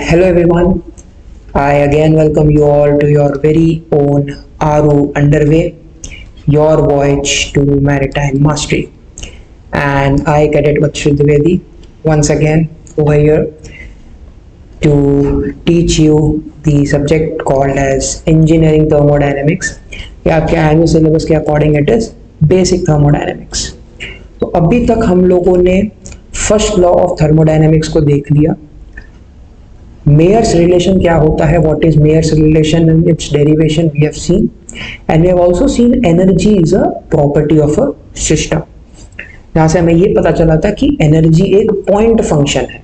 Hello everyone, I again welcome you all to your very own RO Underway, your voyage to maritime mastery. And I, Cadet Vatshu Dwivedi, once again over here to teach you the subject called as Engineering Thermodynamics. या आपके annual syllabus के according it is basic thermodynamics. तो अभी तक हम लोगों ने first law of thermodynamics को देख लिया। मेयर्स रिलेशन क्या होता है, what is Mayer's relation and its derivation we have seen, and we have also seen energy is a property of a system. यहाँ से हमें ये पता चला था कि एनर्जी एक पॉइंट फंक्शन है,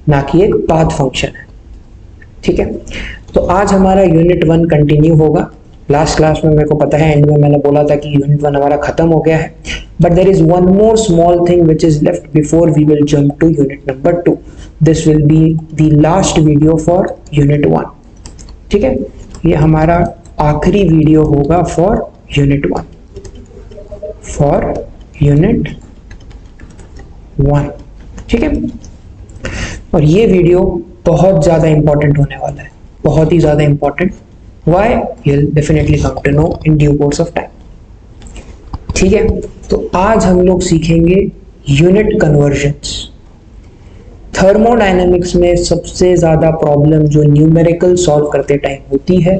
ना कि एक पाथ फंक्शन है। ठीक है, तो आज हमारा यूनिट 1 कंटिन्यू होगा। लास्ट क्लास में मेरे को पता है एंड में मैंने बोला था कि यूनिट 1 हमारा खत्म हो गया है, but there is one more small thing which is left before we will jump to unit number 2। This will be the last video for unit 1। ठीक है, ये हमारा आखिरी वीडियो होगा फॉर यूनिट 1, फॉर यूनिट 1। ठीक है, और ये वीडियो बहुत ज्यादा इंपॉर्टेंट होने वाला है, बहुत ही ज्यादा important. Why? You'll definitely come to know in due course of time. ठीक है, तो आज हम लोग सीखेंगे यूनिट कन्वर्जन्स। थर्मोडायनेमिक्स में सबसे ज्यादा प्रॉब्लम जो न्यूमेरिकल सॉल्व करते टाइम होती है,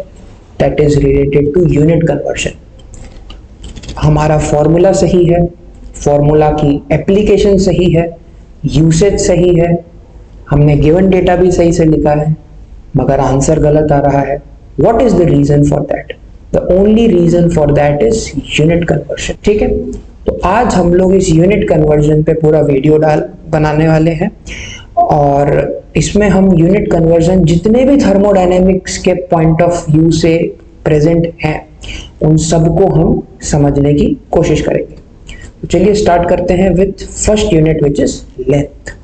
that is related to unit conversion. हमारा फॉर्मूला सही है, फॉर्मूला की एप्लीकेशन सही है, यूसेज सही है, हमने गिवन डेटा भी सही से लिखा है, मगर आंसर गलत आ रहा है। What is the reason for that? The only reason for that is unit conversion. ठीक है, तो आज हम लोग इस यूनिट कन्वर्जन पे पूरा वीडियो बनाने वाले हैं, और इसमें हम यूनिट कन्वर्जन जितने भी थर्मोडायनेमिक्स के पॉइंट ऑफ व्यू से प्रेजेंट हैं उन सबको हम समझने की कोशिश करेंगे। तो चलिए स्टार्ट करते हैं with first unit which is length.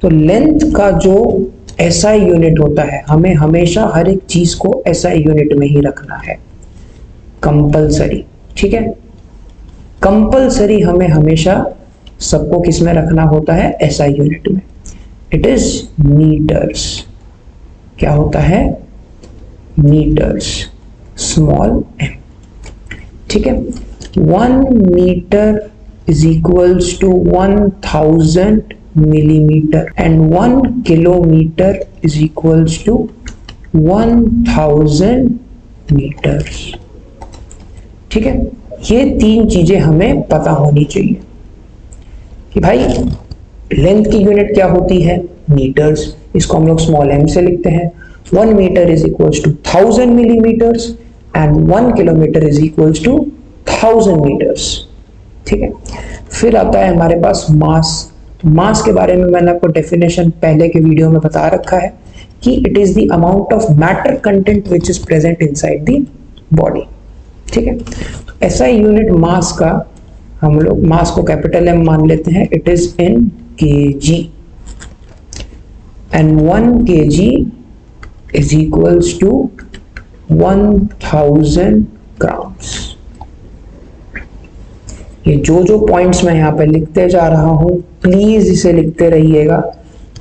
तो लेंथ का जो एसआई यूनिट होता है, हमें हमेशा हर एक चीज को एसआई यूनिट में ही रखना है, कंपलसरी। ठीक है, कंपलसरी हमें हमेशा सबको किस में रखना होता है, एसआई यूनिट में। It is metres. क्या होता है, मीटर्स, स्मॉल एम। ठीक है, 1 metre is equals to 1000 millimeter and 1 kilometer is equals to 1000 meters। ठीक है, ये तीन चीजें हमें पता होनी चाहिए कि भाई लेंथ की यूनिट क्या होती है, मीटर्स। इसको हम लोग स्मॉल एम से लिखते हैं। 1 metre is equals to 1000 millimetres and 1 kilometre is equals to 1000 metres. ठीक है, फिर आता है हमारे पास मास। मास के बारे में मैंने आपको डेफिनेशन पहले के वीडियो में बता रखा है कि it is the amount of matter content which is present inside the body. ठीक है, ऐसा यूनिट मास का हम लोग मास को कैपिटल एम मान लेते हैं। It is in KG and 1 kg is equals to 1000 grams. ये जो पॉइंट्स मैं यहाँ पे लिखते जा रहा हूँ, प्लीज इसे लिखते रहिएगा।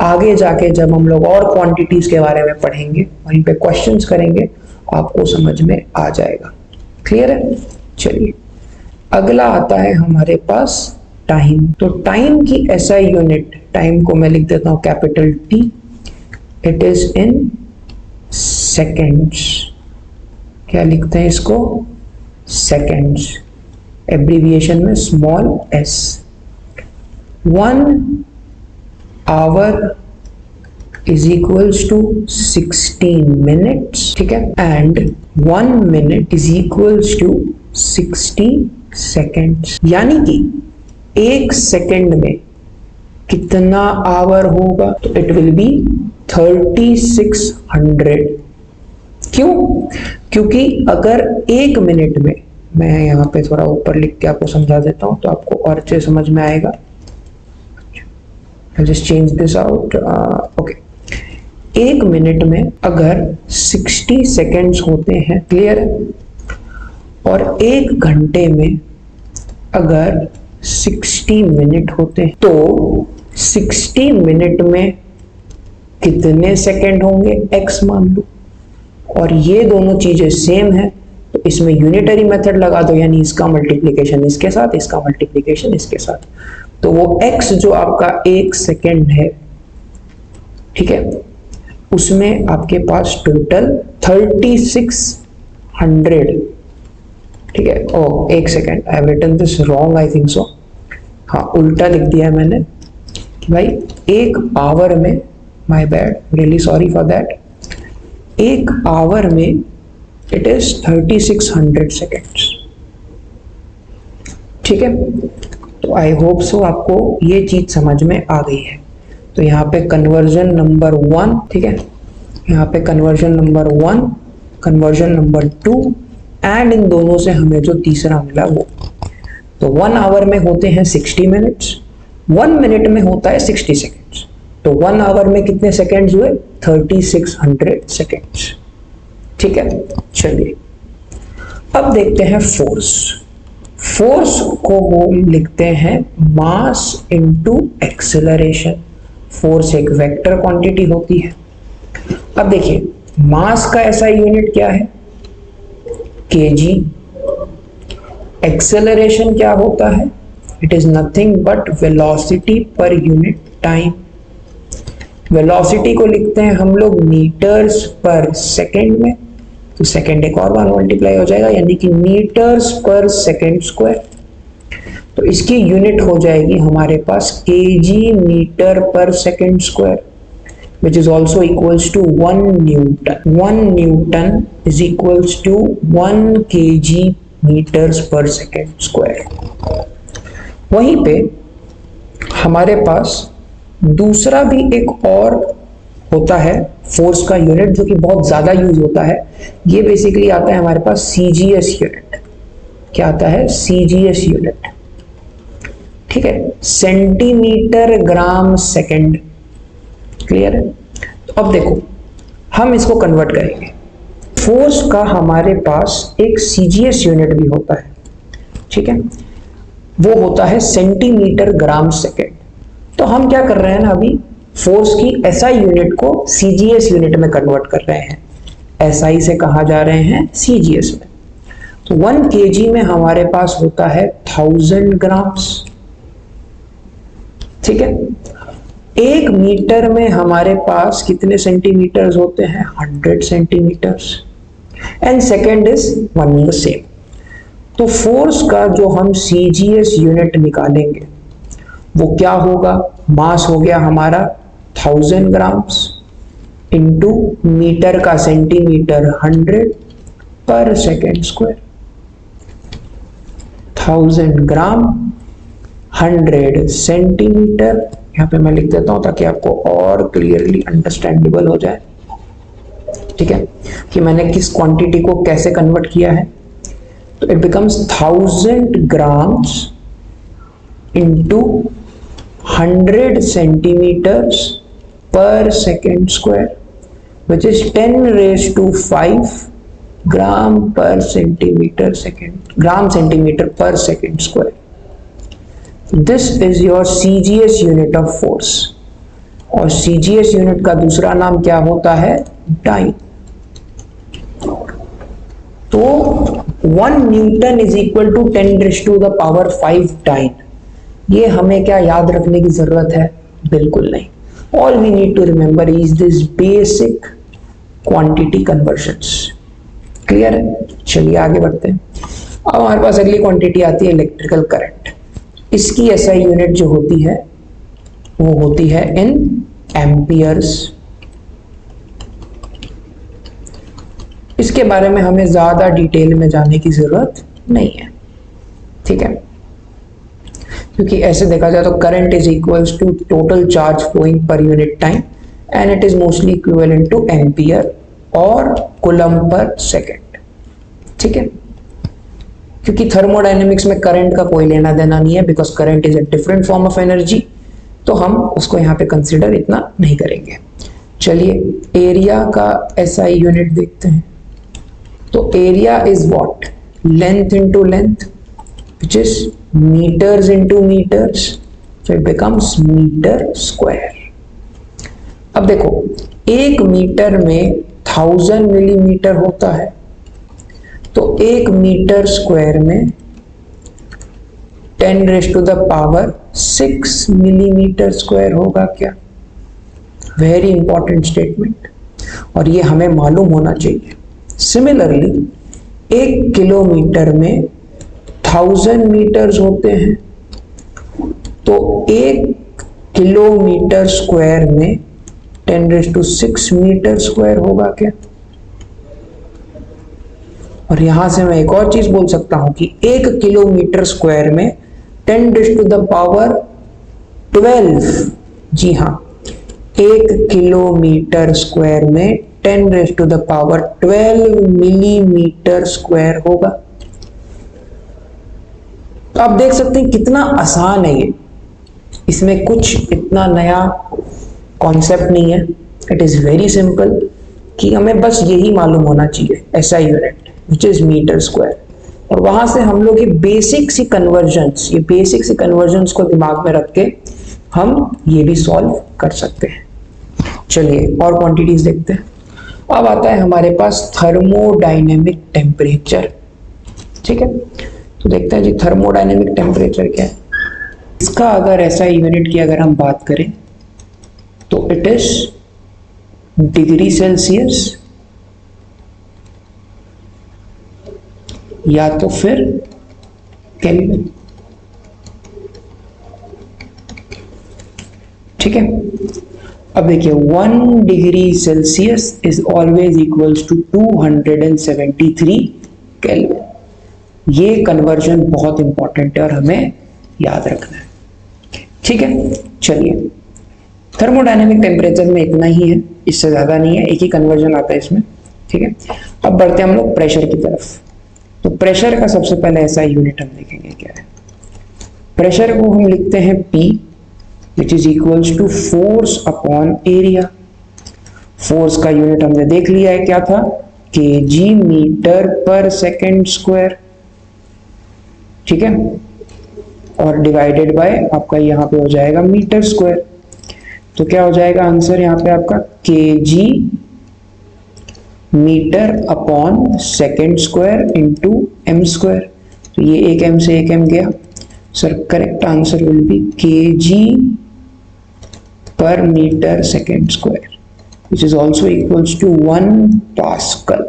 आगे जाके जब हम लोग और क्वांटिटीज के बारे में पढ़ेंगे, वहीं पे क्वेश्चंस करेंगे, आपको समझ में आ जाएगा। क्लियर है? चलिए अगला आता है हमारे पास टाइम। तो टाइम की एसआई यूनिट, टाइम को मैं लिख देता हूँ capital T. It is in seconds. क्या लिखते हैं इसको, सेकेंड्स, एब्रीविएशन में small s. 1 hour is equals to 16 minutes. ठीक है, and 1 minute is equals to 60 seconds. यानी कि 1 सेकेंड में कितना आवर होगा, तो इट विल बी 3600। क्यों? क्योंकि अगर 1 मिनट में, मैं यहाँ पे थोड़ा ऊपर लिख के आपको समझा देता हूँ तो आपको और अच्छे समझ में आएगा। I'll just change this out. Okay. 1 minute में अगर 60 सेकेंड्स होते हैं, क्लियर है, और 1 घंटे में अगर 60 मिनट होते हैं, तो 60 मिनट में कितने सेकंड होंगे, x मान लो, और ये दोनों चीजें सेम है तो इसमें यूनिटरी मेथड लगा दो, यानी इसका मल्टीप्लिकेशन इसके साथ, इसका मल्टीप्लिकेशन इसके साथ, तो वो x जो आपका 1 सेकंड है, ठीक है, उसमें आपके पास टोटल 3600, ठीक है। Oh 1 second, I have written this wrong, I think so, हाँ उल्टा लिख दिया है मैंने कि भाई 1 आवर में, my bad, really sorry for that, 1 hour में इट इज 3600 सेकेंड्स, ठीक है। तो आई होप सो आपको ये चीज समझ में आ गई है। तो यहाँ पे कन्वर्जन नंबर 1, ठीक है, यहाँ पे conversion number 1, conversion number 2, and in दोनों से हमें जो तीसरा मिला वो, तो 1 आवर में होते हैं 60 मिनट्स, 1 मिनट में होता है 60 सेकेंड्स, तो 1 आवर में कितने सेकेंड्स हुए, 3600 सेकेंड्स, ठीक है। चलिए अब देखते हैं फोर्स। फोर्स को हम लिखते हैं मास इनटू एक्सेलरेशन। फोर्स एक वेक्टर क्वांटिटी होती है। अब देखिए मास का ऐसा यूनिट क्या है, केजी। एक्सेलरेशन क्या होता है, it is nothing but velocity पर यूनिट टाइम। वेलोसिटी को लिखते हैं हम लोग मीटर्स पर सेकेंड में, तो सेकेंड एक और बार मल्टीप्लाई हो जाएगा, यानी कि मीटर्स पर सेकेंड स्क्वायर। तो इसकी यूनिट हो जाएगी हमारे पास KG metre per second square, which is also equals to 1 Newton. 1 Newton is equals to 1 kg meters per second square. वहीं पे हमारे पास दूसरा भी एक और होता है फोर्स का यूनिट, जो कि बहुत ज्यादा यूज होता है। ये बेसिकली आता है हमारे पास सीजीएस यूनिट। क्या आता है, सीजीएस यूनिट, ठीक है, सेंटीमीटर ग्राम सेकेंड। क्लियर है। तो अब देखो हम इसको कन्वर्ट करेंगे। फोर्स का हमारे पास एक सीजीएस यूनिट भी होता है, ठीक है, वो होता है सेंटीमीटर ग्राम सेकेंड। तो हम क्या कर रहे हैं ना, अभी फोर्स की एसआई यूनिट को सीजीएस यूनिट में कन्वर्ट कर रहे हैं। एसआई से कहा जा रहे हैं सीजीएस में। तो 1 केजी में हमारे पास होता है 1000 ग्राम्स, ठीक है। 1 मीटर में हमारे पास कितने सेंटीमीटर्स होते हैं, 100 centimetres, and second is one the same. तो फोर्स का जो हम सीजीएस यूनिट निकालेंगे वो क्या होगा, मास हो गया हमारा 1000 ग्राम्स इंटू मीटर का सेंटीमीटर 100 पर सेकेंड स्क्वायर। 1000 ग्राम 100 सेंटीमीटर, यहाँ पे मैं लिख देता हूं ताकि आपको और क्लियरली अंडरस्टैंडेबल हो जाए, ठीक है, कि मैंने किस क्वांटिटी को कैसे कन्वर्ट किया है। तो it becomes 1000 grams into 100 centimeters per second square, which is 10 raised to 5 gram per centimeter second, gram centimeter per second square. This is your CGS unit of force. और CGS यूनिट का दूसरा नाम क्या होता है, टाइम। तो 1 newton is equal to 10 raised to the power 5 time. ये हमें क्या याद रखने की जरूरत है, बिल्कुल नहीं। All we need to remember is this basic quantity conversions. Clear है। चलिए आगे बढ़ते हैं। अब हमारे पास अगली क्वांटिटी आती है इलेक्ट्रिकल करंट। इसकी एसआई यूनिट जो होती है वो होती है इन एम्पियर्स। इसके बारे में हमें ज्यादा डिटेल में जाने की जरूरत नहीं है, ठीक है, क्योंकि ऐसे देखा जाए तो current is equals to total charge flowing per unit time and it is mostly equivalent to ampere और कूलम पर सेकेंड, ठीक है। क्योंकि थर्मोडायनेमिक्स में करंट का कोई लेना देना नहीं है, because current is a different form of energy, तो हम उसको यहाँ पे कंसिडर इतना नहीं करेंगे। चलिए एरिया का एसआई यूनिट देखते हैं। तो area is what, length into length, which is meters into meters, so it becomes meter square. अब देखो 1 मीटर में 1000 मिलीमीटर होता है, तो 1 मीटर स्क्वायर में 10⁻⁶ मिलीमीटर स्क्वायर होगा क्या? वेरी इंपॉर्टेंट स्टेटमेंट, और ये हमें मालूम होना चाहिए। सिमिलरली 1 किलोमीटर में 1000 मीटर्स होते हैं, तो 1 किलोमीटर स्क्वायर में 10⁶ मीटर स्क्वायर होगा क्या? और यहां से मैं एक और चीज बोल सकता हूं कि 1 किलोमीटर स्क्वायर में 10⁻12, जी हां, 1 किलोमीटर स्क्वायर में 10⁻12 मिलीमीटर स्क्वायर होगा। तो आप देख सकते हैं कितना आसान है ये, इसमें कुछ इतना नया कॉन्सेप्ट नहीं है। इट इज वेरी सिंपल कि हमें बस यही मालूम होना चाहिए, ऐसा unit which is metre square, और वहां से हम लोग ये बेसिक सी कन्वर्जन्स को दिमाग में रख के हम ये भी सॉल्व कर सकते हैं। चलिए और क्वांटिटीज देखते हैं। अब आता है हमारे पास थर्मोडायनेमिक टेम्परेचर। ठीक है, तो देखते हैं जी थर्मोडायनेमिक टेम्परेचर क्या है। इसका अगर ऐसा यूनिट की अगर हम बात करें तो इट इज डिग्री सेल्सियस या तो फिर केल्विन। ठीक है, अब देखिए 1 degree Celsius is always equals to 273 kelvin. ये कन्वर्जन बहुत इंपॉर्टेंट है और हमें याद रखना है। ठीक है, चलिए थर्मोडायनेमिक टेम्परेचर में इतना ही है, इससे ज्यादा नहीं है, एक ही कन्वर्जन आता है इसमें। ठीक है, अब बढ़ते हैं हम लोग प्रेशर की तरफ। तो प्रेशर का सबसे पहले ऐसा यूनिट हम देखेंगे क्या है। प्रेशर को हम लिखते हैं P, which is equals to force upon area. Force का यूनिट हमने देख लिया है, क्या था, kg metre per second square. ठीक है, और डिवाइडेड बाय आपका यहाँ पे हो जाएगा मीटर स्क्वायर। तो क्या हो जाएगा आंसर यहाँ पे आपका kg metre upon second square into m square. तो ये एक m से एक m गया। Sir correct answer will be kg per metre second square, which is also equals to 1 Pascal.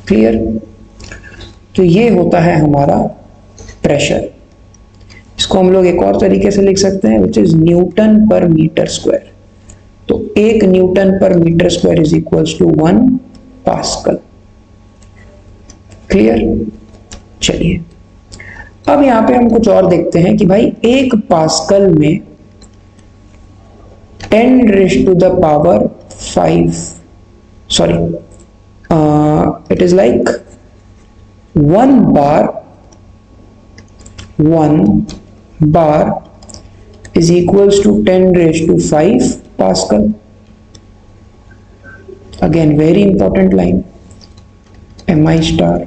Clear? तो ये होता है हमारा प्रेशर। इसको हम लोग एक और तरीके से लिख सकते हैं, which is newton per metre square. तो 1 newton per metre square is equals to 1 pascal. Clear? चलिए अब यहां पे हम कुछ और देखते हैं कि भाई 1 पास्कल में 10⁻⁵, sorry it is like 1 bar is equals to 10⁵ Pascal. Again very important line, mi star,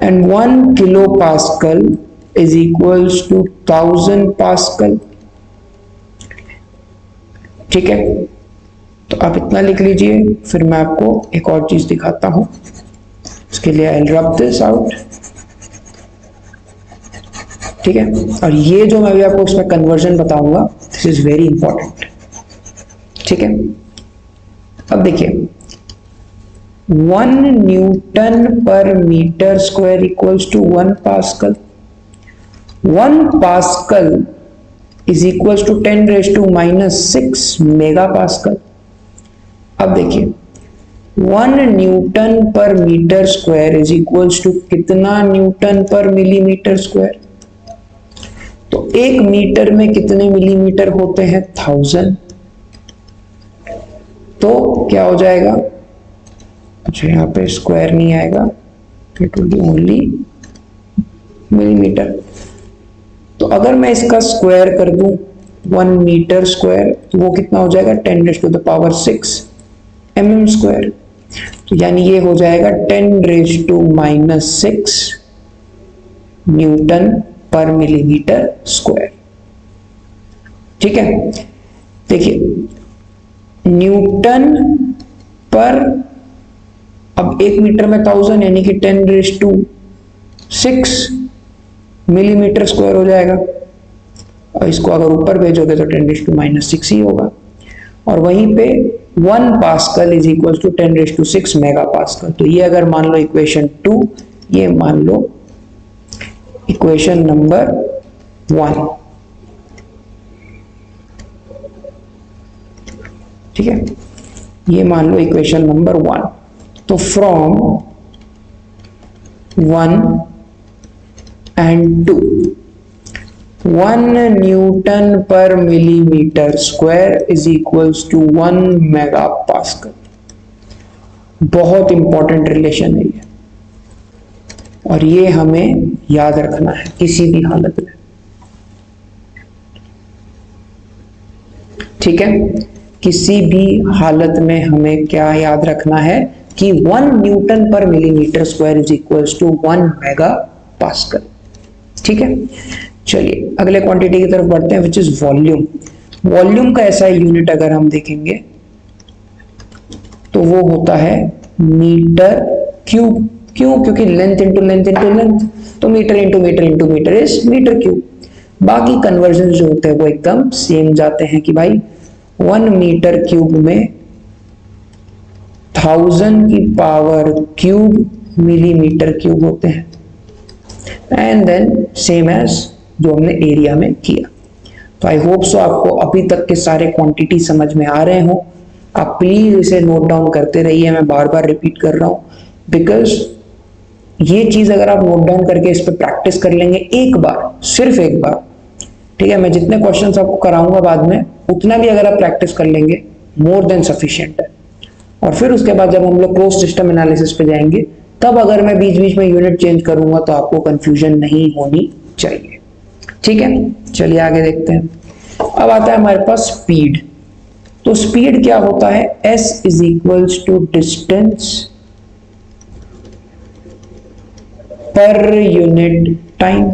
and 1 kilopascal is equals to 1000 Pascal. ठीक है, तो आप इतना लिख लीजिए, फिर मैं आपको एक और चीज दिखाता हूं। इसके लिए आई रब दिस आउट। ठीक है, और ये जो मैं भी आपको उसमें कन्वर्जन बताऊंगा, दिस इज वेरी इंपॉर्टेंट। ठीक है, अब देखिए 1 newton per metre square equals to 1 pascal. 1 pascal is equals to 10⁻⁻⁶ mega pascal. अब देखिए 1 newton per metre square is equals to कितना न्यूटन पर मिलीमीटर स्क्वायर। तो 1 मीटर में कितने मिलीमीटर होते हैं, 1000। तो क्या हो जाएगा, अच्छा यहाँ पे स्क्वायर नहीं आएगा, it will B only millimetre. तो अगर मैं इसका स्क्वायर कर दूं 1 मीटर स्क्वायर, तो वो कितना हो जाएगा 10⁻⁶ mm स्क्वायर। तो यानी ये हो जाएगा 10⁻⁻6 न्यूटन पर मिलीमीटर स्क्वायर। ठीक है, देखिए न्यूटन पर, अब 1 मीटर में 1000 यानी कि 10⁻6 मिलीमीटर स्क्वायर हो जाएगा, और इसको अगर ऊपर भेजोगे तो 10⁻⁻6 ही होगा। और वहीं पे 1 pascal is equal to 10⁻6 mega pascal. तो ये अगर मान लो इक्वेशन 2, ये मान लो इक्वेशन नंबर 1। ठीक है, ये मान लो इक्वेशन नंबर 1। तो from 1 and 2, 1 newton per millimetre square is equals to 1 mega pascal. बहुत इंपॉर्टेंट रिलेशन है ये, और ये हमें याद रखना है किसी भी हालत में। ठीक है, किसी भी हालत में हमें क्या याद रखना है कि 1 newton per millimetre square is equals to 1 mega pascal. ठीक है, चलिए अगले क्वांटिटी की तरफ बढ़ते हैं, विच इज वॉल्यूम। वॉल्यूम का ऐसा यूनिट अगर हम देखेंगे तो वो होता है मीटर क्यूब। क्यों? क्योंकि length into length into length, तो metre into metre into metre is metre cube. बाकी कन्वर्जन जो होते हैं वो एकदम सेम जाते हैं कि भाई 1 मीटर क्यूब में 1000 की पावर क्यूब मिलीमीटर क्यूब होते हैं, एंड देन सेम एज जो हमने एरिया में किया। तो आई होप सो आपको अभी तक के सारे क्वांटिटी समझ में आ रहे हो। आप प्लीज इसे नोट डाउन करते रहिए, मैं बार बार रिपीट कर रहा हूं, बिकॉज ये चीज अगर आप नोट डाउन करके इस पर प्रैक्टिस कर लेंगे एक बार, सिर्फ एक बार, ठीक है, मैं जितने क्वेश्चंस आपको कराऊंगा बाद में उतना भी अगर आप प्रैक्टिस कर लेंगे मोर देन सफिशिएंट है। और फिर उसके बाद जब हम लोग क्लोज सिस्टम एनालिसिस पे जाएंगे तब अगर मैं बीच बीच में यूनिट चेंज करूंगा तो आपको कंफ्यूजन नहीं होनी चाहिए। ठीक है, चलिए आगे देखते हैं। अब आता है हमारे पास स्पीड। तो स्पीड क्या होता है? s is equals to distance per unit time.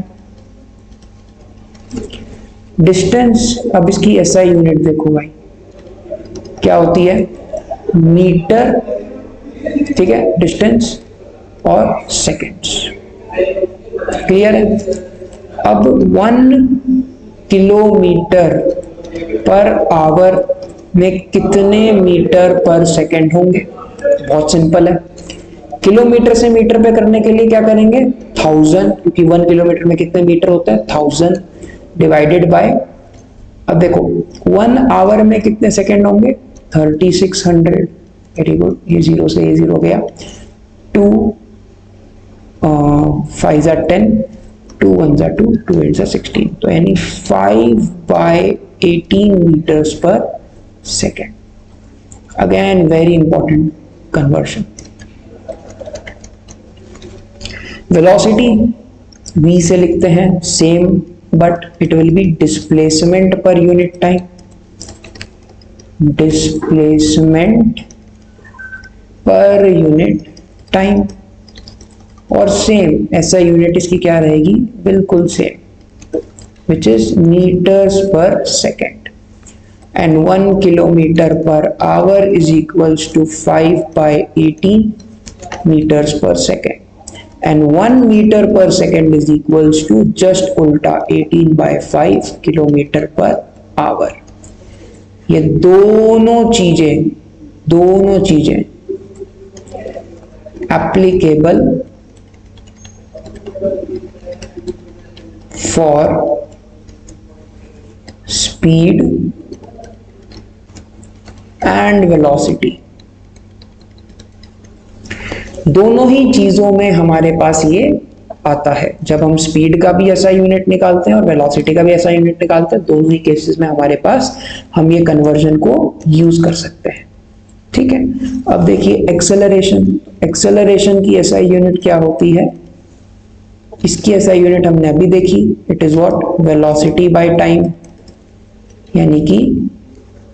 Distance, अब इसकी एसआई यूनिट देखो भाई क्या होती है, मीटर। ठीक है, डिस्टेंस और सेकेंड्स। क्लियर है? अब 1 किलोमीटर पर आवर में कितने मीटर पर सेकेंड होंगे? बहुत सिंपल है, किलोमीटर से मीटर पे करने के लिए क्या करेंगे, 1000, क्योंकि 1 किलोमीटर में कितने मीटर होता है, 1000 डिवाइडेड बाय, अब देखो 1 आवर में कितने सेकेंड होंगे, 3600। वेरी गुड, ये 0 से ये 0 गया, 2 5 are 10, 2 1 are 2, 2 8 are 16, तो यानी 5/18 metres per second. Again very important conversion. Velocity v से लिखते हैं same, but it will be displacement per unit time. Displacement per unit time, और सेम ऐसा यूनिट इसकी क्या रहेगी, बिल्कुल same, which is metres per second. And 1 kilometre per hour is equals to 5/18 metres per second, and 1 metre per second is equals to just उल्टा 18/5 kilometre per hour. ये दोनों चीजें applicable for speed and velocity. दोनों ही चीजों में हमारे पास ये आता है। जब हम स्पीड का भी ऐसा यूनिट निकालते हैं और वेलोसिटी का भी ऐसा यूनिट निकालते हैं, दोनों ही केसेस में हमारे पास हम ये कन्वर्जन को यूज कर सकते हैं। ठीक है, अब देखिए एक्सेलरेशन की एसआई यूनिट क्या होती है, इसकी एसआई यूनिट हमने अभी देखी, it is what, velocity by time, यानी कि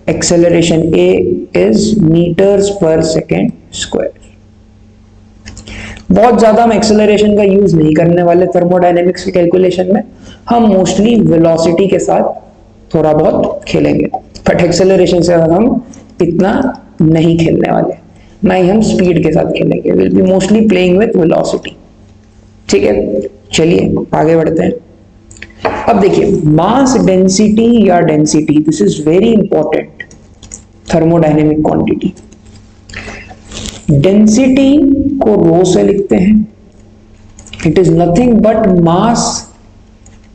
acceleration a is metres per second square. बहुत ज्यादा हम एक्सेलरेशन का यूज नहीं करने वाले थर्मोडायनेमिक्स के कैलकुलेशन में, हम मोस्टली वेलोसिटी के साथ थोड़ा बहुत खेलेंगे, बट एक्सेलरेशन से हम इतना नहीं खेलने वाले, ना ही हम स्पीड के साथ खेलेंगे, will be mostly playing with velocity. ठीक है, चलिए आगे बढ़ते हैं। अब देखिए मास डेंसिटी या density, this is very important thermodynamic quantity. Density को रो से लिखते हैं, it is nothing but mass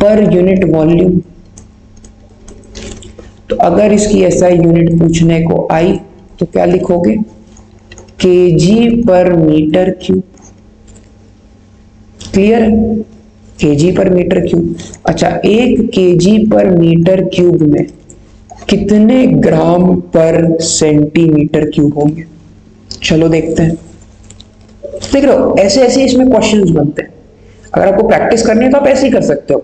per unit volume. तो अगर इसकी एसआई यूनिट पूछने को आई तो क्या लिखोगे, केजी पर मीटर क्यूब। क्लियर है, केजी पर मीटर क्यूब। अच्छा, 1 केजी पर मीटर क्यूब में कितने ग्राम पर सेंटीमीटर क्यूब होंगे? चलो देखते हैं। देख रहे हो, ऐसे ऐसे इसमें क्वेश्चंस बनते हैं। अगर आपको प्रैक्टिस करनी है तो आप ऐसे ही कर सकते हो,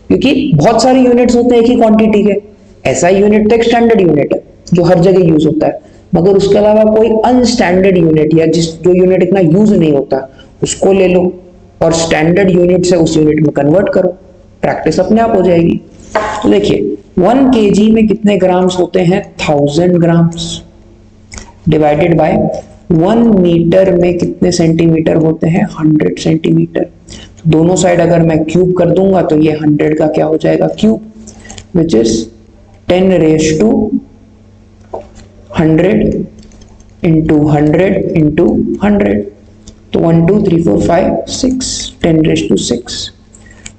क्योंकि बहुत सारे यूनिट्स होते हैं एक ही क्वांटिटी के। ऐसा यूनिट तो एक स्टैंडर्ड यूनिट है जो हर जगह यूज होता है, मगर उसके अलावा कोई अनस्टैंडर्ड यूनिट या जो यूनिट इतना यूज नहीं होता उसको ले लो और स्टैंडर्ड यूनिट से उस यूनिट में कन्वर्ट करो, प्रैक्टिस अपने आप हो जाएगी। तो देखिए 1 केजी में कितने ग्राम्स होते हैं, 1000 ग्राम्स, डिवाइडेड बाय 1 मीटर में कितने सेंटीमीटर होते हैं, 100 सेंटीमीटर। दोनों साइड अगर मैं क्यूब कर दूंगा तो ये 100 का क्या हो जाएगा, cube, which is 10 raise to 100 into 100 into 100। तो 1 2 3 4 5 6, 10 रेज़ टू 6,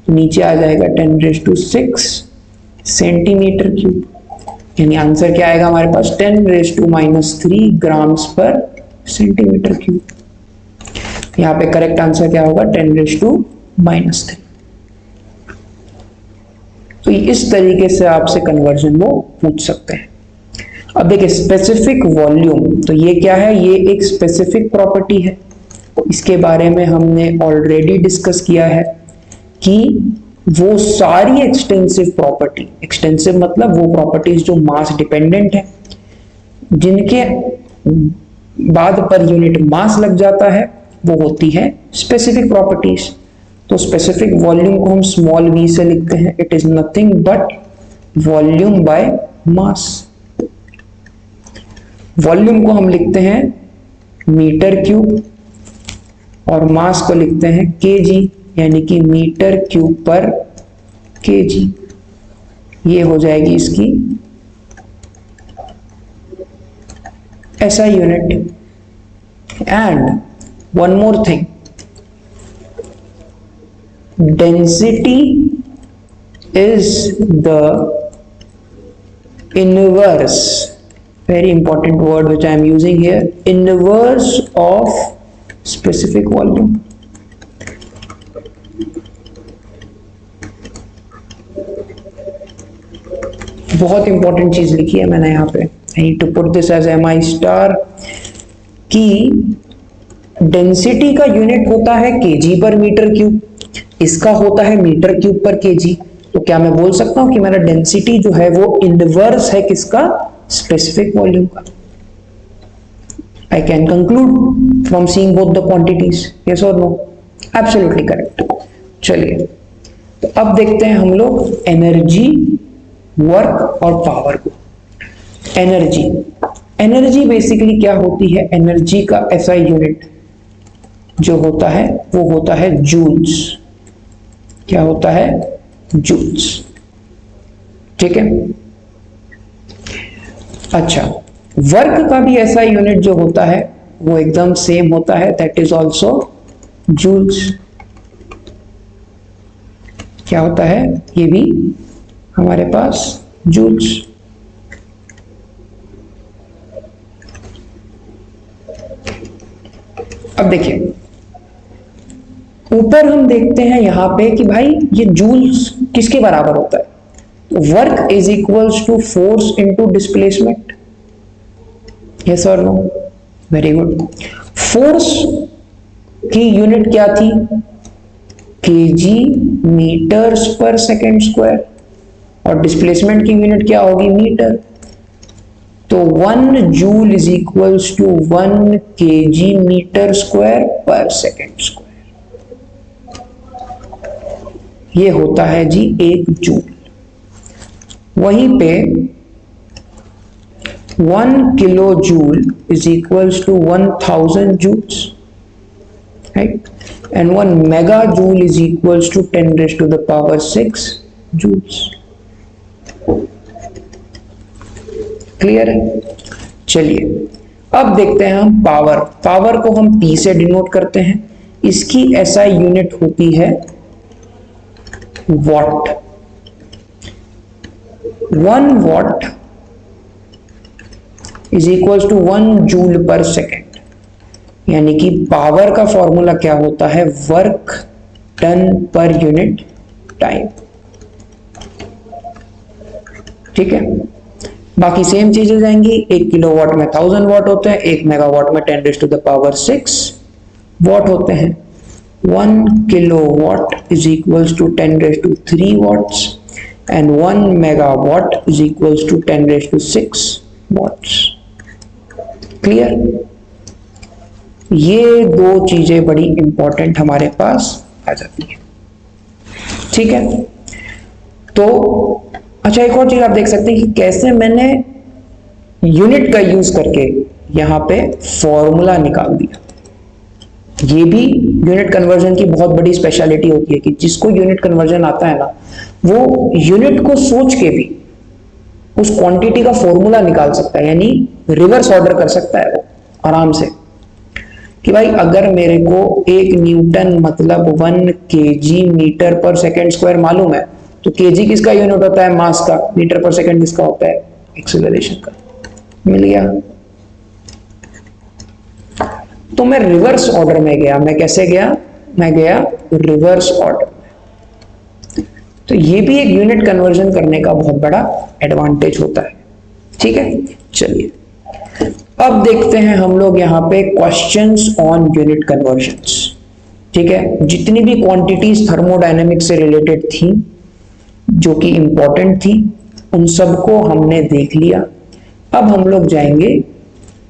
तो नीचे आ जाएगा 10 रेज़ टू 6 सेंटीमीटर क्यूब। यानी आंसर क्या आएगा हमारे पास, 10 रेज़ टू -3 ग्राम्स पर सेंटीमीटर क्यूब। यहाँ पे करेक्ट आंसर क्या होगा, 10 रेज़ टू -3। तो इस तरीके से आपसे कन्वर्जन वो पूछ सकते हैं। अब देखिए स्पेसिफिक वॉल्यूम, तो ये क्या है, ये एक स्पेसिफिक प्रॉपर्टी है। इसके बारे में हमने ऑलरेडी डिस्कस किया है कि वो सारी एक्सटेंसिव प्रॉपर्टी, एक्सटेंसिव मतलब वो प्रॉपर्टीज जो मास डिपेंडेंट है, जिनके बाद पर यूनिट मास लग जाता है, वो होती है स्पेसिफिक प्रॉपर्टीज। तो स्पेसिफिक वॉल्यूम को हम स्मॉल v से लिखते हैं, it is nothing but volume by mass. Volume को हम लिखते हैं मीटर क्यूब और मास को लिखते हैं केजी, यानी कि मीटर क्यूब पर केजी। ये हो जाएगी इसकी SI unit. And one more thing, density is the inverse, very important word which I am using here, inverse of specific volume। बहुत इंपॉर्टेंट चीज लिखी है मैंने यहाँ पे, I need to put this as MI star, कि density का unit होता है केजी पर मीटर क्यूब, इसका होता है मीटर क्यूब पर केजी। तो क्या मैं बोल सकता हूं कि मेरा डेंसिटी जो है वो इनवर्स है किसका, स्पेसिफिक वॉल्यूम का। I can conclude from seeing both the quantities, yes और नो, एब्सोल्युटली करेक्ट। चलिए तो अब देखते हैं हम लोग एनर्जी, वर्क और पावर को। एनर्जी, एनर्जी बेसिकली क्या होती है, एनर्जी का SI यूनिट जो होता है वो होता है जूल्स। क्या होता है, जूल्स। ठीक है, अच्छा वर्क का भी SI यूनिट जो होता है वो एकदम सेम होता है, दैट इज ऑल्सो जूल्स। क्या होता है, ये भी हमारे पास जूल्स। अब देखिए ऊपर हम देखते हैं यहां पे कि भाई ये जूल्स किसके बराबर होता है, work is equals to force into displacement, yes और नो, वेरी गुड। फोर्स की यूनिट क्या थी, KG metres per second square, और डिस्प्लेसमेंट की यूनिट क्या होगी, मीटर। तो 1 joule is equals to 1 KG metre square per second square, ये होता है जी 1 जूल। वहीं पे 1 kilo joule is equals to 1000 joules, right, and 1 mega joule is equals to 10 raised to the power 6 जूल्स। क्लियर है? चलिए अब देखते हैं हम पावर। पावर को हम P से डिनोट करते हैं, इसकी SI यूनिट होती है watt. 1 watt is equal to 1 joule per second, यानी कि पावर का फॉर्मूला क्या होता है, work done per unit time. ठीक है, बाकी सेम चीजें जाएंगी। 1 किलोवाट में 1000 वाट होते हैं, 1 मेगावाट में 10 raised to the power 6 वाट होते हैं। 1 kilowatt is equals to 10 raised to 3 watts and 1 megawatt is equals to 10 raised to 6 watts। Clear? ये दो चीजें बड़ी इंपॉर्टेंट हमारे पास आ जाती है। ठीक है, तो अच्छा एक और चीज आप देख सकते हैं कि कैसे मैंने यूनिट का यूज करके यहां पे फॉर्मूला निकाल दिया। ये भी यूनिट कन्वर्जन की बहुत बड़ी स्पेशलिटी होती है कि जिसको यूनिट कन्वर्जन आता है ना, वो यूनिट को सोच के भी उस क्वांटिटी का फॉर्मूला निकाल सकता है, यानी रिवर्स ऑर्डर कर सकता है वो आराम से कि भाई अगर मेरे को 1 न्यूटन मतलब 1 kg metre per second square मालूम है, तो kg किसका यूनिट होता है, मास का। मीटर पर सेकेंड किसका होता है, एक्सेलरेशन का। मिल गया? तो मैं रिवर्स ऑर्डर में गया। मैं कैसे गया? मैं गया रिवर्स ऑर्डर में। तो ये भी एक यूनिट कन्वर्जन करने का बहुत बड़ा एडवांटेज होता है। ठीक है, चलिए अब देखते हैं हम लोग यहाँ पे क्वेश्चंस ऑन यूनिट कन्वर्जन्स। ठीक है, जितनी भी क्वांटिटीज थर्मोडायनेमिक्स से रिलेटेड थी जो कि इंपॉर्टेंट थी, उन सबको हमने देख लिया। अब हम लोग जाएंगे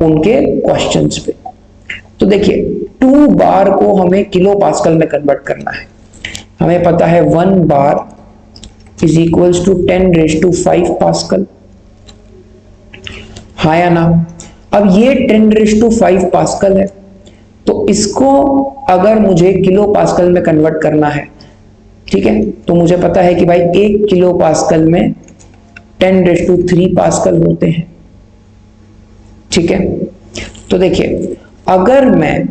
उनके क्वेश्चंस पे। तो देखिए 2 बार को हमें किलो पास्कल में कन्वर्ट करना है। हमें पता है 1 bar is equals to 10 raised to 5 pascal, हाँ या ना? अब ये 10 raised to 5 पास्कल है, तो इसको अगर मुझे किलो पास्कल में कन्वर्ट करना है, ठीक है, तो मुझे पता है कि भाई 1 किलो पास्कल में 10 raised to 3 पास्कल होते हैं। ठीक है, तो देखिए अगर मैं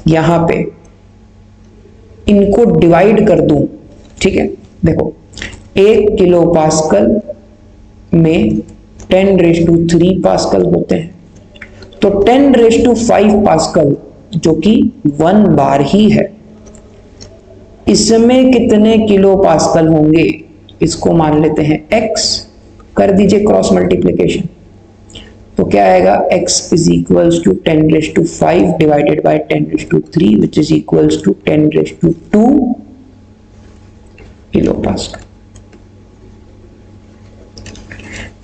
यहां पे इनको डिवाइड कर दूं, ठीक है, देखो 1 किलो पास्कल में 10 raised to 3 पास्कल होते हैं, तो 10 raised to 5 पास्कल जो कि 1 बार ही है, इसमें कितने किलो पास्कल होंगे, इसको मान लेते हैं x, कर दीजिए क्रॉस मल्टीप्लीकेशन। तो क्या आएगा, x is equals to 10 raised to 5 divided by 10 raised to 3 which is equals to 10 raised to 2 kilo pascal.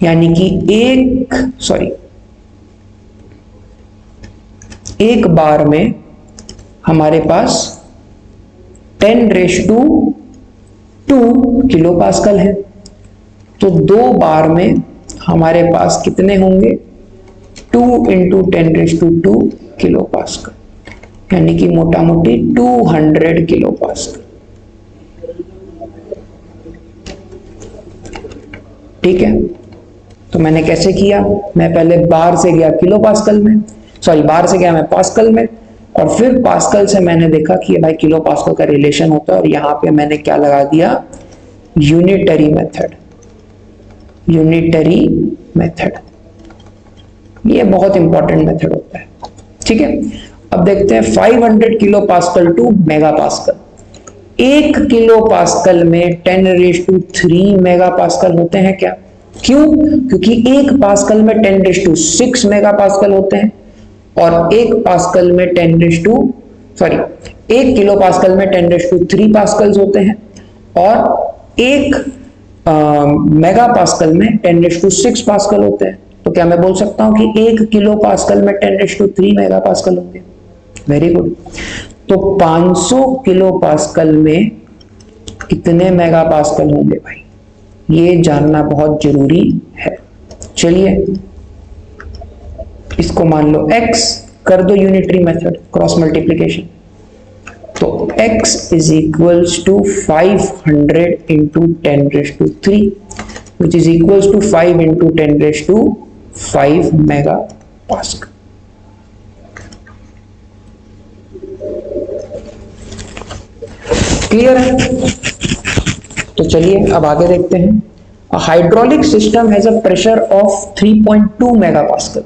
यानी कि एक बार में हमारे पास 10 raised to 2 किलो पास्कल है, तो 2 बार में हमारे पास कितने होंगे, 2 into 10 raised to 2 kilo pascal, यानी कि मोटा मोटी 200 किलो पास्कल। ठीक है, तो मैंने कैसे किया, मैं पहले बार से गया किलो पास्कल में, बार से गया मैं पास्कल में, और फिर पास्कल से मैंने देखा कि भाई किलो पास्कल का रिलेशन होता है, और यहां पे मैंने क्या लगा दिया, यूनिटरी मेथड। यूनिटरी मेथड ये बहुत इंपॉर्टेंट मेथड होता है। ठीक है, अब देखते हैं 500 kilo pascal to mega pascal. 1 kilo pascal में 10 raised to 3 मेगा पास्कल होते हैं क्या? क्यों? क्योंकि 1 पास्कल में 10 raised to 6 मेगा पास्कल होते हैं, और 1 पास्कल में 1 किलो पास्कल में 10 raised to 3 पास्कल्स होते हैं, और 1 मेगा पास्कल में 10 raised to 6 पास्कल होते हैं। तो क्या मैं बोल सकता हूं कि 1 किलो पास्कल में 10 raised to 3 मेगा पास्कल होंगे? Very good. तो 500 किलो पास्कल में कितने मेगा पास्कल होंगे भाई, ये जानना बहुत जरूरी है। चलिए इसको मान लो x, कर दो यूनिटरी मेथड क्रॉस मल्टीप्लीकेशन, तो x is equals to 500 into 10⁻³ which is equals to 5 into 10⁵ mega pascal. Clear है? तो चलिए अब आगे देखते हैं। A hydraulic system has a pressure of 3.2 megapascal.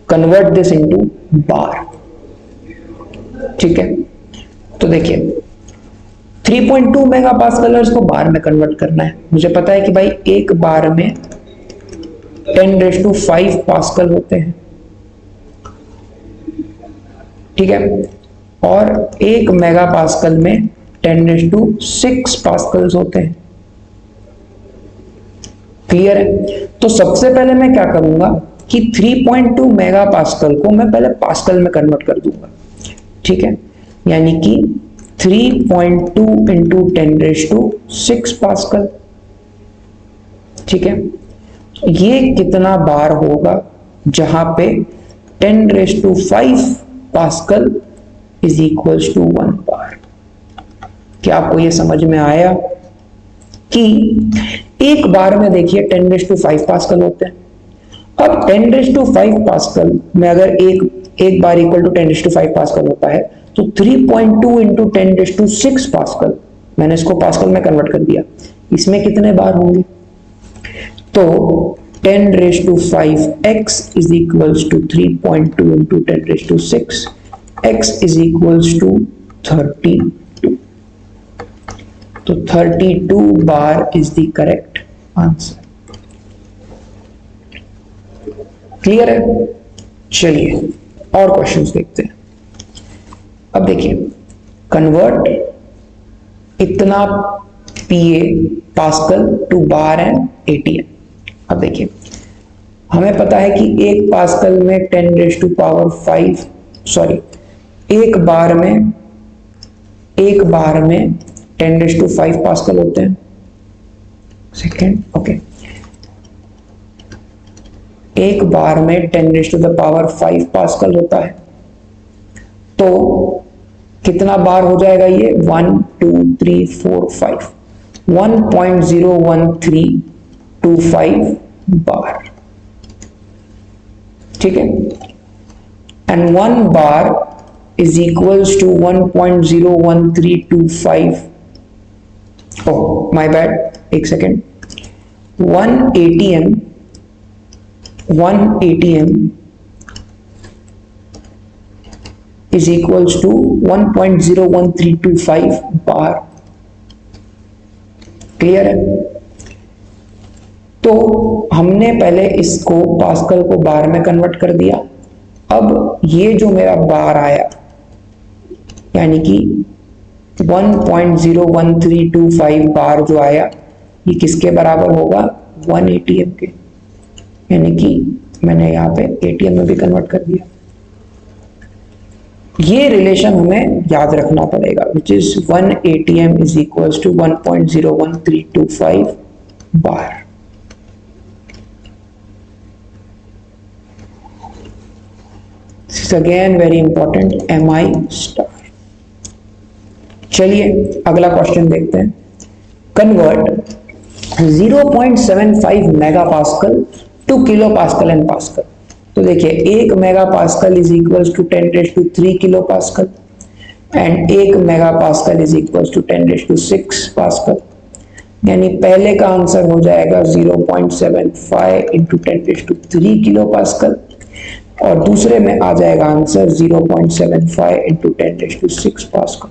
Convert this into bar. ठीक है, तो देखिए 3.2 मेगापास्कल इसको बार में कन्वर्ट करना है। मुझे पता है कि भाई एक बार में 10⁵ पास्कल होते हैं, ठीक है, और एक मेगापास्कल में 10⁶ पास्कल्स होते हैं। क्लियर है? तो सबसे पहले मैं क्या करूंगा कि 3.2 मेगापास्कल को मैं पहले पास्कल में कन्वर्ट कर दूंगा, ठीक है, यानी कि 3.2 इंटू 10⁶ पास्कल, ठीक है। ये कितना बार होगा जहां पे 10⁵ पास्कल इज इक्वल्स टू 1 बार। क्या आपको ये समझ में आया कि एक बार में देखिए 10⁵ पास्कल होते हैं। अब 10⁵ पास्कल में अगर एक बार इक्वल टू 10⁵ पास्कल होता है तो 3.2 इंटू 10⁶ पास्कल, मैंने इसको पास्कल में कन्वर्ट कर दिया, इसमें कितने बार होंगे? तो 10⁵ x is equals to 3.2 into 10⁶, x is equals to 32। तो 32 bar is the correct answer. Clear है? चलिए और क्वेश्चंस देखते हैं। अब देखिए कन्वर्ट इतना PA pascal to bar and ATM। अब देखिए हमें पता है कि एक पास्कल में 10⁵, सॉरी एक बार में 10⁵ पास्कल होते हैं। सेकेंड, ओके, एक बार में 10⁵ पास्कल होता है, तो कितना बार हो जाएगा ये? 1 2 3 4 5, 1.01325 बार, ठीक है, and 1 bar is equals to 1.01325, oh my bad, एक second, 1 ATM is equals to 1.01325 bar. Clear है? तो हमने पहले इसको पास्कल को बार में कन्वर्ट कर दिया। अब ये जो मेरा बार आया यानी कि 1.01325 बार जो आया, ये किसके बराबर होगा? 1 ATM के, यानी कि मैंने यहाँ पे ATM में भी कन्वर्ट कर दिया। ये रिलेशन हमें याद रखना पड़ेगा, which is 1 ATM is equals to 1.01325 bar. This is again very important, MI star. चलिए अगला क्वेश्चन देखते हैं। Convert 0.75 megapascal to kilo pascal and pascal. तो देखिए 1 megapascal is equals to 10⁵ kilo pascal and 1 megapascal is equals to 10⁶ pascal, यानी पहले का answer हो जाएगा 0.75 इंटू 10⁵ किलो पास्कल और दूसरे में आ जाएगा आंसर 0.75 इंटू 10⁶ पास्कल।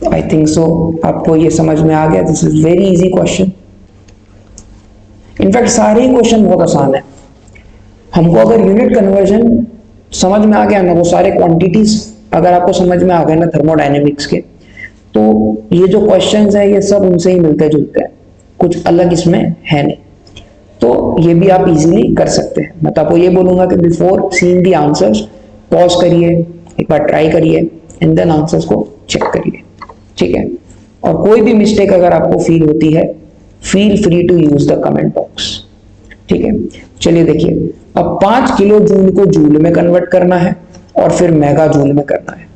आई थिंक सो आपको ये समझ में आ गया। This is very easy question. In fact सारे ही क्वेश्चन बहुत आसान है। हमको अगर यूनिट कन्वर्जन समझ में आ गया ना, वो सारे क्वांटिटीज अगर आपको समझ में आ गए ना थर्मोडायनेमिक्स के, तो ये जो क्वेश्चंस है ये सब उनसे ही मिलते जुलते हैं, कुछ अलग इसमें है नहीं। तो ये भी आप इजीली कर सकते हैं। मैं तो आपको ये बोलूंगा कि before seeing the answers pause करिए, एक बार ट्राई करिए एंड देन आंसर्स को चेक करिए, ठीक है। और कोई भी मिस्टेक अगर आपको फील होती है, feel free to use the comment box, ठीक है। चलिए देखिए, अब 5 किलो जूल को जूल में कन्वर्ट करना है और फिर मेगा जूल में करना है।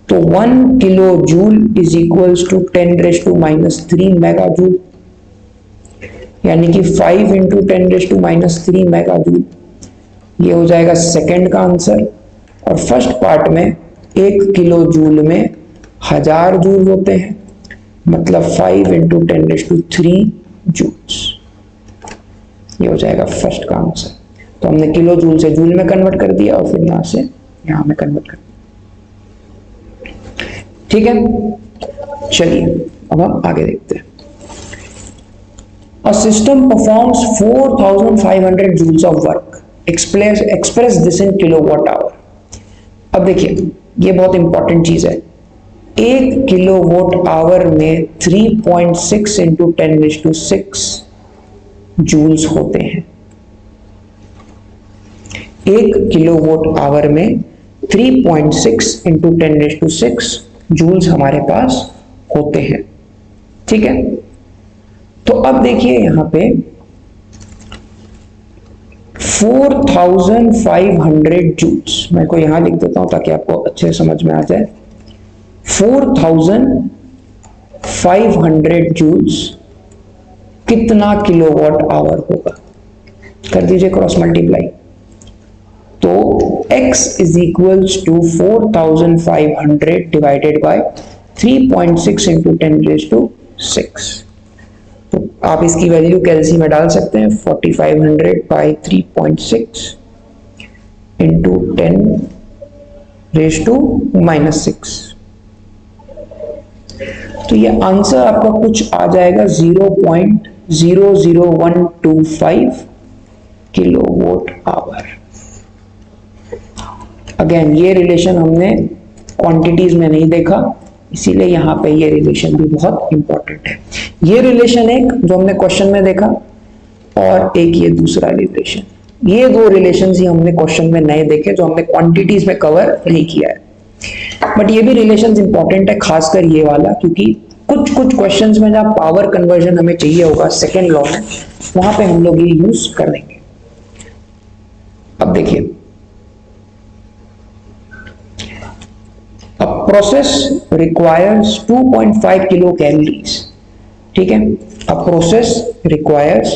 तो 1 kilo joule is equals to 10⁻³ mega joule, यानी कि 5 × 10⁻³ मेगा जूल। ये हो जाएगा सेकंड का आंसर। और फर्स्ट पार्ट में 1 किलो जूल में 1000 जूल होते हैं, मतलब 5 × 10⁻³ जूल्स। ये हो जाएगा फर्स्ट का आंसर। तो हमने किलो जूल से जूल में कन्वर्ट कर दिया और फिर यहां से यहां में कन्वर्ट कर दिया, ठीक है। चलिए अब हम आगे देखते हैं। A system performs 4500 joules of work. Express this in kilowatt hour. अब देखिए, ये बहुत इंपॉर्टेंट चीज है। 1 किलोवाट आवर में 3.6 × 10⁻⁶ जूल्स होते हैं। 1 किलोवाट आवर में 3.6 × 10⁻⁶ जूल्स हमारे पास होते हैं, ठीक है। तो अब देखिए यहां पे 4500 जूल्स, मैं को यहां लिख देता हूं ताकि आपको अच्छे से समझ में आ जाए। 4500 जूल्स कितना किलोवाट आवर होगा, कर दीजिए क्रॉस मल्टीप्लाई। तो x is equals to 4500 divided by 3.6 × 10⁻⁶। तो आप इसकी वैल्यू कैलसी में डाल सकते हैं, 4500 बाई 3.6 इंटू 10⁻⁻⁶। तो ये आंसर आपका कुछ आ जाएगा 0.00125 किलोवाट आवर। अगेन ये रिलेशन हमने क्वांटिटीज में नहीं देखा, इसीलिए यहां पे ये रिलेशन भी बहुत इंपॉर्टेंट है। ये रिलेशन एक जो हमने क्वेश्चन में देखा और एक ये दूसरा रिलेशन, ये दो रिलेशंस ही हमने क्वेश्चन में नए देखे जो हमने क्वांटिटीज में कवर नहीं किया है। बट ये भी रिलेशंस इंपॉर्टेंट है, खासकर ये वाला, क्योंकि कुछ क्वेश्चंस में जहां पावर कन्वर्जन हमें चाहिए होगा सेकेंड लॉ में, वहां पे हम लोग ये यूज कर लेंगे। अब देखिए, A process requires 2.5 kilocalories, ठीक है। A process requires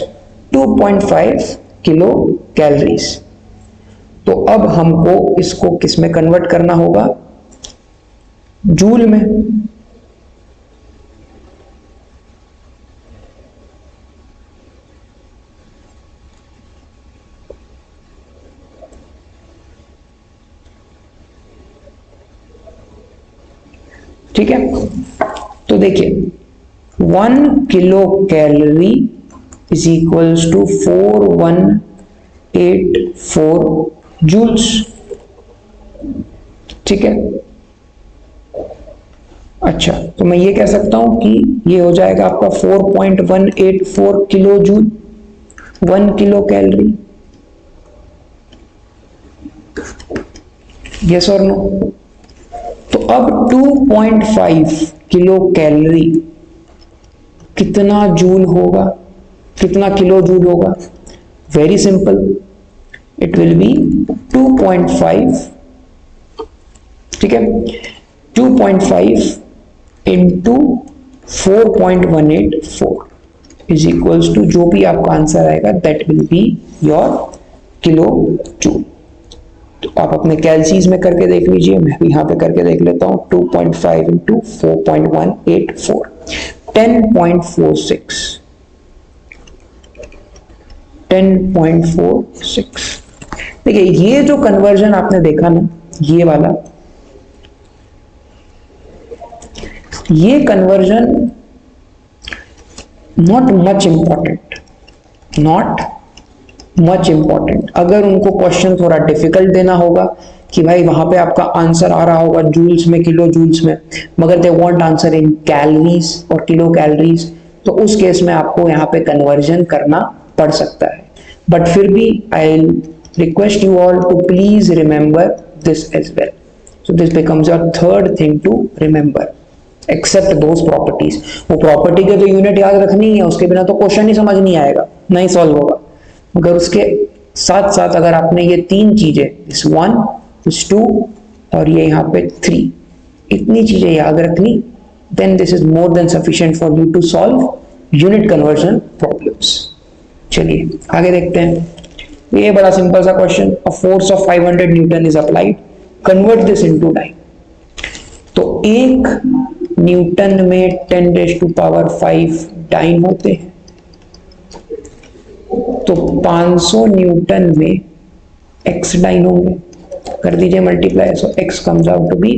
2.5 kilocalories। तो अब हमको इसको किस में कन्वर्ट करना होगा, जूल में। ठीक है, तो देखिए 1 kilo calorie is equals to 4184 joules, ठीक है। अच्छा, तो मैं ये कह सकता हूं कि ये हो जाएगा आपका 4.184 kilo joule 1 kilo calorie. Yes और नो? तो अब 2.5 किलो कैलोरी कितना जूल होगा, कितना किलो जूल होगा? Very simple, it will B 2.5, ठीक है, 2.5 इंटू 4.184 इज इक्वल्स टू, जो भी आपका आंसर आएगा that will be your kilo joule. तो आप अपने कैलसीज में करके देख लीजिए, मैं भी यहां पे करके देख लेता हूं। 2.5 इंटू 4.184 10.46 10.46। देखिए ये जो कन्वर्जन आपने देखा ना, ये वाला, ये conversion not much important, not much important. अगर उनको क्वेश्चन थोड़ा डिफिकल्ट देना होगा कि भाई वहां पे आपका आंसर आ रहा होगा जूल्स में, किलो जूल्स में, मगर they want answer in calories और किलो कैलोरीज, तो उस केस में आपको यहाँ पे कन्वर्जन करना पड़ सकता है। बट फिर भी I request you all to please remember this as well, So this becomes your third thing to remember, except those properties. वो प्रॉपर्टी के तो यूनिट याद रखनी है, उसके बिना तो क्वेश्चन ही समझ नहीं आएगा, नहीं सॉल्व होगा। मगर उसके साथ साथ अगर आपने ये तीन चीजें, दिस 1 दिस 2 और ये यहाँ पे 3, इतनी चीजें याद रखनी, then this is more than sufficient for you to solve unit conversion problems. चलिए आगे देखते हैं। ये बड़ा सिंपल सा question, a force of 500 Newton is applied, convert this into dyne। तो 1 न्यूटन में 10⁵ डाइन होते हैं, तो 500 न्यूटन में x डाइन होंगे, कर दीजिए multiply, so x comes out to be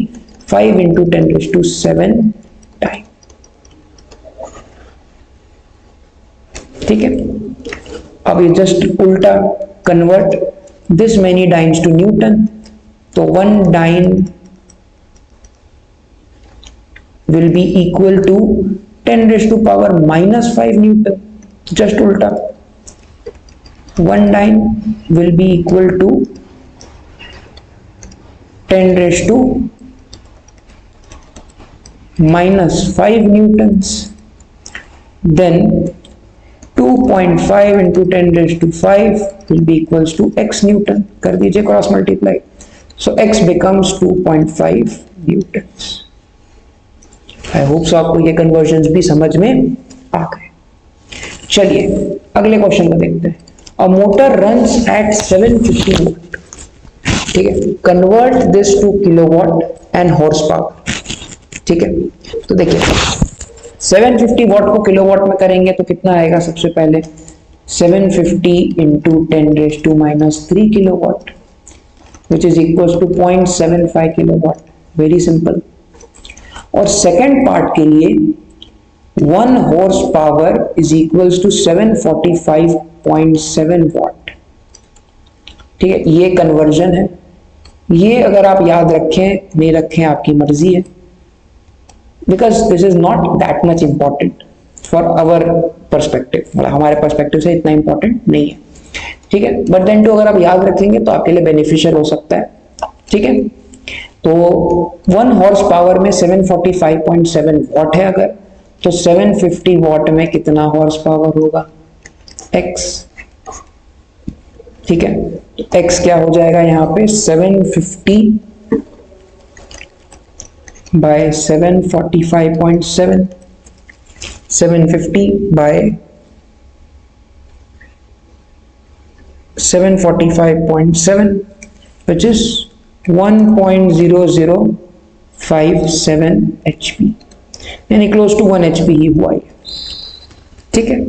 5 into 10⁷ dyne. ठीक है, अब ये जस्ट उल्टा convert this many dynes to newton, तो 1 dyne will be equal to 10⁻⁻5 newton, just उल्टा 1 dyne will be equal to 10⁻⁻5 newtons, then 2.5 into 10⁵ will be equals to x newton, कर दीजिए cross multiply, so x becomes 2.5 newtons. I hope so आपको ये convergence भी समझ में आ गए। चलिए अगले क्वेश्चन को देखते हैं। A motor runs at 750 volt, ठीक है, convert this to kilowatt and horse power. ठीक है, तो देखिए 750 वॉट को किलोवाट में करेंगे तो कितना आएगा, सबसे पहले 750 into 10⁻³ kilowatt which is equal to 0.75 kilowatt, very simple. और सेकेंड पार्ट के लिए 1 horse power is equal to 745.7 watt. ठीक है, ये कन्वर्जन है, ये अगर आप याद रखें नहीं रखें आपकी मर्जी है, because this is not that much important for our perspective, मतलब हमारे पर्सपेक्टिव से इतना इंपॉर्टेंट नहीं है। ठीक है, बट देन टू अगर आप याद रखेंगे तो आपके लिए बेनिफिशियल हो सकता है। ठीक है, तो 1 हॉर्स पावर में 745.7 वॉट है अगर, तो 750 वॉट में कितना हॉर्स पावर होगा, x। ठीक है, तो x क्या हो जाएगा यहाँ पे, 750 by 745.7, 750 by 745.7 which is 1.0057 HP, यानी क्लोज टू 1 HP ही हुआ है। ठीक है,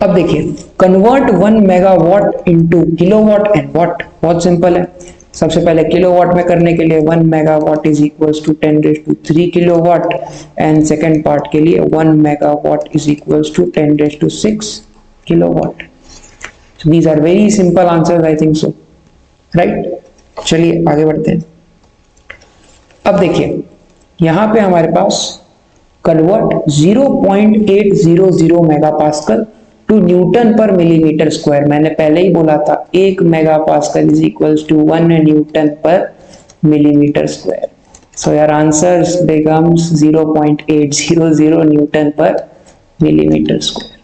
अब देखिए convert 1 megawatt into kilowatt and watt, बहुत सिंपल है। सबसे पहले किलोवाट में करने के लिए 1 megawatt is equals to 10⁻³ kilowatt, and second part के लिए 1 megawatt is equals to 10⁻6 kilowatt. So these are very simple answers, I think so, right? चलिए आगे बढ़ते हैं। अब देखिए यहां पे हमारे पास convert 0.800 megapascal to newton per millimetre square, मैंने पहले ही बोला था 1 megapascal is equals to 1 newton per millimetre square. So your answer becomes 0.800 newton per millimetre square,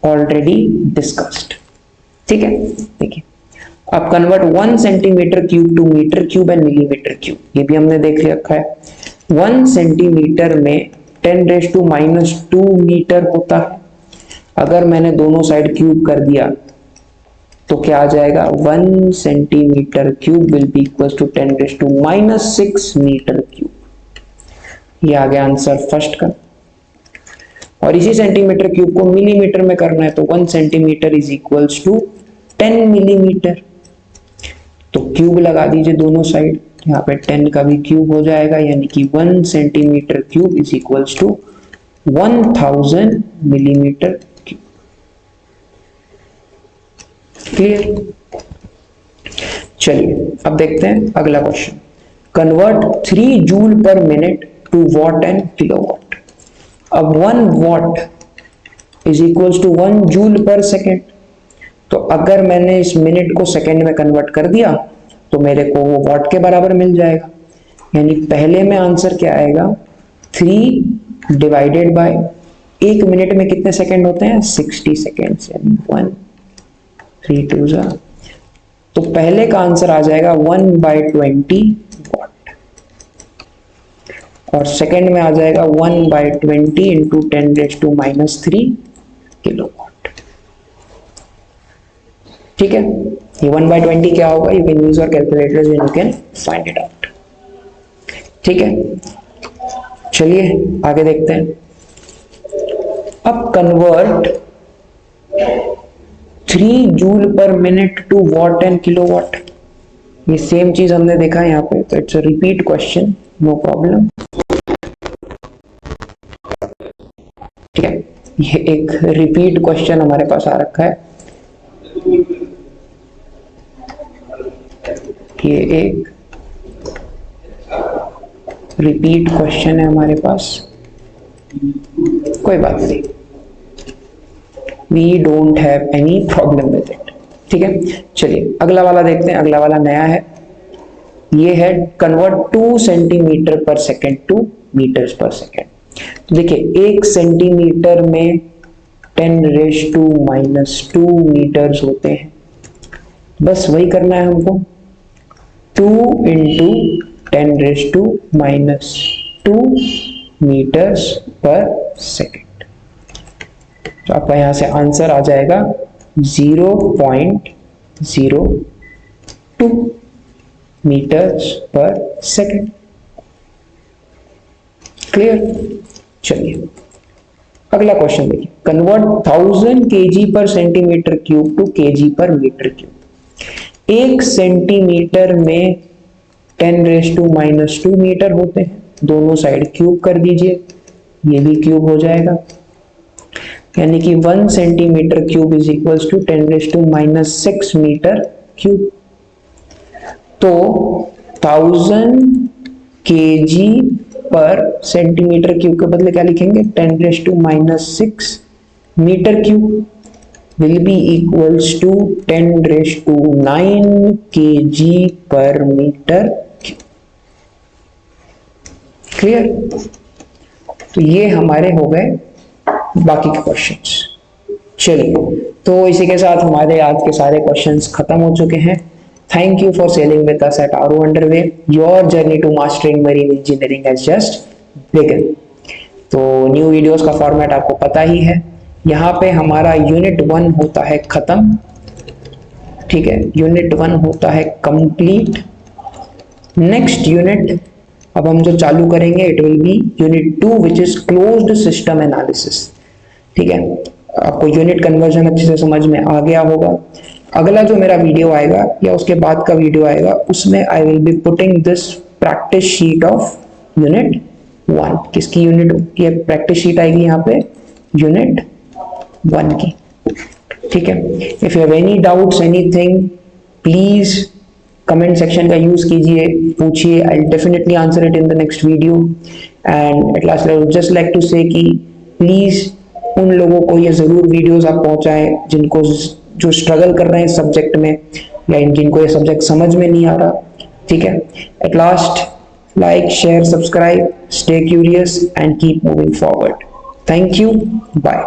already discussed. ठीक है, देखिए अब convert 1 centimetre cube to metre cube and millimetre cube, ये भी हमने देख रखा है। 1 सेंटीमीटर में 10⁻² मीटर होता है, अगर मैंने दोनों साइड क्यूब कर दिया तो क्या आ जाएगा, 1 centimetre cube will be equal to 10⁻6 metre cube. ये आ गया आंसर फर्स्ट का। और इसी सेंटीमीटर क्यूब को मिलीमीटर में करना है, तो 1 centimetre is equals to 10 millimetre, तो क्यूब लगा दीजिए दोनों साइड, यहाँ पे 10 का भी क्यूब हो जाएगा, यानी कि 1 centimetre cube is equals to 1000 millimetre cube. Clear? चलिए अब देखते हैं अगला question. Convert 3 joule per minute to watt and kilowatt. अब 1 watt is equals to 1 joule per second, तो अगर मैंने इस मिनट को सेकेंड में कन्वर्ट कर दिया तो मेरे को वो वॉट के बराबर मिल जाएगा। यानी पहले में आंसर क्या आएगा, 3 डिवाइडेड बाय 1 मिनट में कितने सेकंड होते हैं, 60 सेकेंड्स, यानी 1 3 2 जा, तो पहले का आंसर आ जाएगा 1/20 वॉट, और सेकंड में आ जाएगा 1/20 इंटू 10⁻³ किलोवाट। ठीक है, ये 1/20 क्या होगा, you can use your calculators and you can find it out. ठीक है, चलिए आगे देखते हैं। अब convert 3 joule per minute to watt and kilowatt, ये सेम चीज हमने देखा है यहाँ पे, तो it's a repeat question, no problem. ठीक है, ये एक रिपीट क्वेश्चन हमारे पास आ रखा है, ये एक रिपीट क्वेश्चन है हमारे पास, कोई बात नहीं, we don't have any problem with it. ठीक है, चलिए अगला वाला देखते हैं, अगला वाला नया है, ये है कन्वर्ट 2 सेंटीमीटर पर second to metres per second. तो देखिए 1 सेंटीमीटर में 10⁻² मीटर्स होते हैं, बस वही करना है हमको, 2 इंटू 10⁻² मीटर्स पर सेकेंड। तो आपका यहां से आंसर आ जाएगा 0.02 मीटर्स पर सेकेंड। क्लियर? चलिए अगला क्वेश्चन देखिए, कन्वर्ट 1000 kg पर centimetre cube to kg per metre cube. 1 centimetre में 10⁻² मीटर होते हैं, दोनों साइड क्यूब कर दीजिए, ये भी क्यूब हो जाएगा, यानी कि 1 centimetre cube is equals to 10⁻6 metre cube. तो 1000 kg पर सेंटीमीटर क्यूब के बदले क्या लिखेंगे, 10⁻6 metre cube will be equals to 10⁹ kg per metre cube. Clear? तो ये हमारे हो गए बाकी के क्वेश्चंस। चलिए, तो इसी के साथ हमारे आज के सारे क्वेश्चंस खत्म हो चुके हैं। Thank you for sailing with us at RO Underway. Your journey to mastering marine engineering has just begun. तो न्यू वीडियोस का फॉर्मेट आपको पता ही है, यहाँ पे हमारा यूनिट 1 होता है खत्म, ठीक है, यूनिट 1 होता है कंप्लीट। नेक्स्ट यूनिट अब हम जो चालू करेंगे it will B unit 2 which is closed system analysis. ठीक है, आपको यूनिट कन्वर्जन अच्छे से समझ में आ गया होगा। अगला जो मेरा वीडियो आएगा या उसके बाद का वीडियो आएगा उसमें I will be putting this practice sheet of unit 1। किसकी यूनिट की प्रैक्टिस शीट आएगी यहाँ पे, यूनिट 1 की। ठीक है, if you have any doubts anything please comment section का यूज कीजिए, पूछिए, I will definitely answer it in the next video. And at last I would just like to say कि प्लीज उन लोगों को ये जरूर वीडियोस आप पहुंचाएं जिनको जो स्ट्रगल कर रहे हैं इस सब्जेक्ट में या जिनको ये सब्जेक्ट समझ में नहीं आ रहा। ठीक है, at last like, share, subscribe, stay curious and keep moving forward. Thank you. Bye.